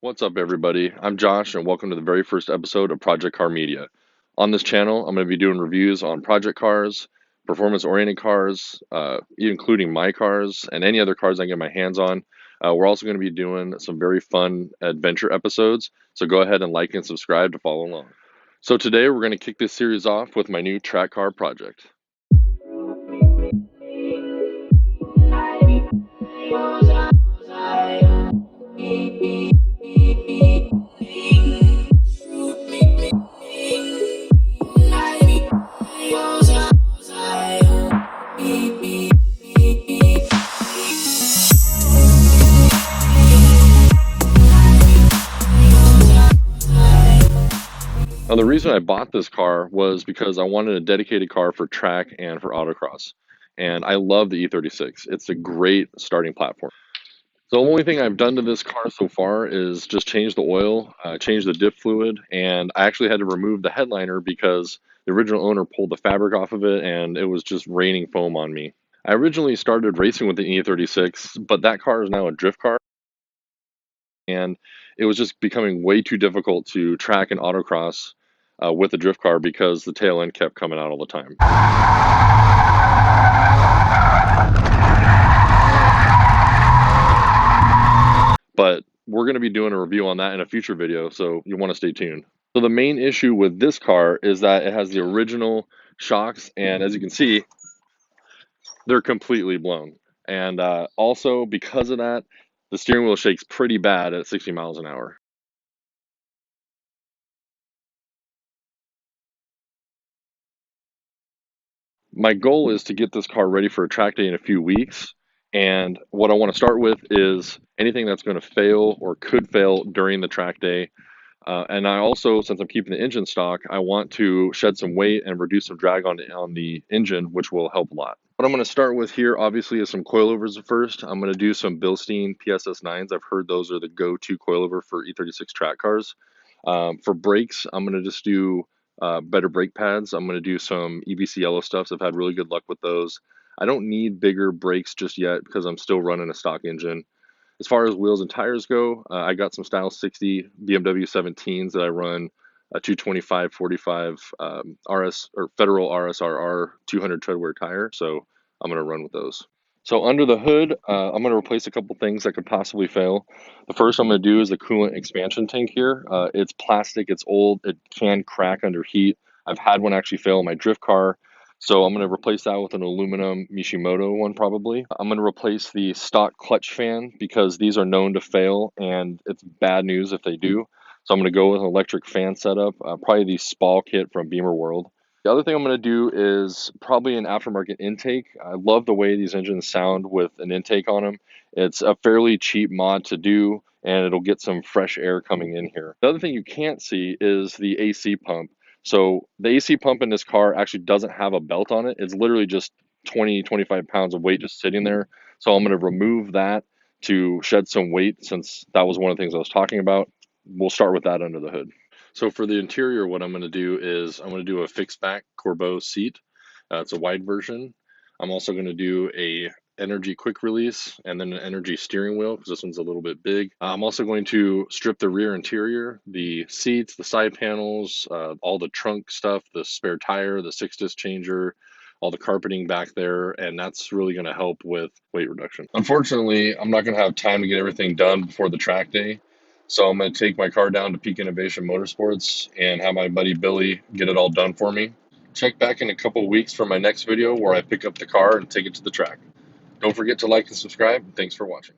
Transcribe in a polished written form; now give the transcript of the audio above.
What's up, everybody? I'm Josh, and welcome to the very first episode of Project Car Media. On this channel, I'm going to be doing reviews on project cars, performance-oriented cars, including my cars, and any other cars I get my hands on. We're also going to be doing some very fun adventure episodes, so go ahead and like and subscribe to follow along. So today, we're going to kick this series off with my new track car project. Now, the reason I bought this car was because I wanted a dedicated car for track and for autocross. And I love the E36. It's a great starting platform. The only thing I've done to this car so far is just change the oil, change the diff fluid, and I actually had to remove the headliner because the original owner pulled the fabric off of it and it was just raining foam on me. I originally started racing with the E36, but that car is now a drift car, and it was just becoming way too difficult to track and autocross with the drift car because the tail end kept coming out all the time. But we're going to be doing a review on that in a future video, so you want to stay tuned. So the main issue with this car is that it has the original shocks, and as you can see, they're completely blown. And also, because of that, the steering wheel shakes pretty bad at 60 miles an hour. My goal is to get this car ready for a track day in a few weeks. And what I want to start with is anything that's going to fail or could fail during the track day. And I also, since I'm keeping the engine stock, I want to shed some weight and reduce some drag on the engine, which will help a lot. What I'm going to start with here, obviously, is some coilovers first. I'm going to do some Bilstein PSS9s. I've heard those are the go-to coilover for E36 track cars. For brakes, I'm going to just do better brake pads. I'm going to do some EBC yellow stuffs. I've had really good luck with those. I don't need bigger brakes just yet because I'm still running a stock engine. As far as wheels and tires go, I got some Style 60 BMW 17s that I run a 225 45 RS or Federal RSRR 200 treadwear tire. So I'm going to run with those. So under the hood, I'm going to replace a couple things that could possibly fail. The first I'm going to do is the coolant expansion tank here. It's plastic, it's old, it can crack under heat. I've had one actually fail in my drift car. So I'm going to replace that with an aluminum Mishimoto one probably. I'm going to replace the stock clutch fan because these are known to fail and it's bad news if they do. So I'm going to go with an electric fan setup, probably the Spall kit from Beamer World. The other thing I'm going to do is probably an aftermarket intake. I love the way these engines sound with an intake on them. It's a fairly cheap mod to do, and it'll get some fresh air coming in here. The other thing you can't see is the AC pump. So the AC pump in this car actually doesn't have a belt on it. It's literally just 20, 25 pounds of weight just sitting there. So I'm going to remove that to shed some weight since that was one of the things I was talking about. We'll start with that under the hood. So for the interior, what I'm going to do is I'm going to do a fixed back Corbeau seat. It's a wide version. I'm also going to do a energy quick release and then an energy steering wheel because this one's a little bit big. I'm also going to strip the rear interior, the seats, the side panels, all the trunk stuff, the spare tire, the 6-disc changer, all the carpeting back there, and that's really going to help with weight reduction. Unfortunately, I'm not going to have time to get everything done before the track day. So I'm going to take my car down to Peak Innovation Motorsports and have my buddy Billy get it all done for me. Check back in a couple weeks for my next video where I pick up the car and take it to the track. Don't forget to like and subscribe. Thanks for watching.